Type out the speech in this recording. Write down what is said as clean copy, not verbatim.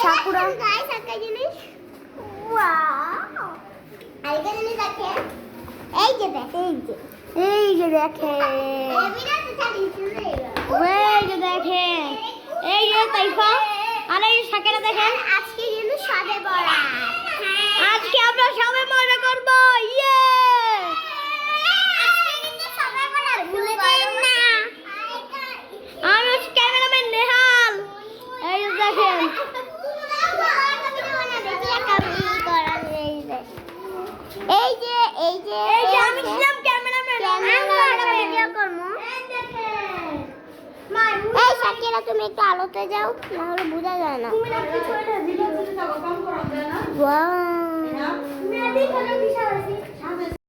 sakura guys একটা জিনিস wow আরেকটা জিনিস দেখেন এই যে দেখেন এই যে দেখেন এই যে দেখেন এই যে তাইফা আর এই সাকেরা দেখেন আজকে কিন্তু সাদে বড়া আজকে আমরা সবাই মজা করব ইয়ে আজকে কিন্তু সবাই বড়া ভুলে যাবেন না আমি হচ্ছে ক্যামেরাম্যান নেহাল এই যে দেখেন এই যে এই যে এই যে আমি ছিলাম ক্যামেরাম্যান আমি ভিডিও করব এই সাকিরা তুমি একটু আলোতে যাও না হলে বোঝা যায় না তুমি না কিছু এটা ভিডিও করতে যাও কম করা যায় না ওয়াও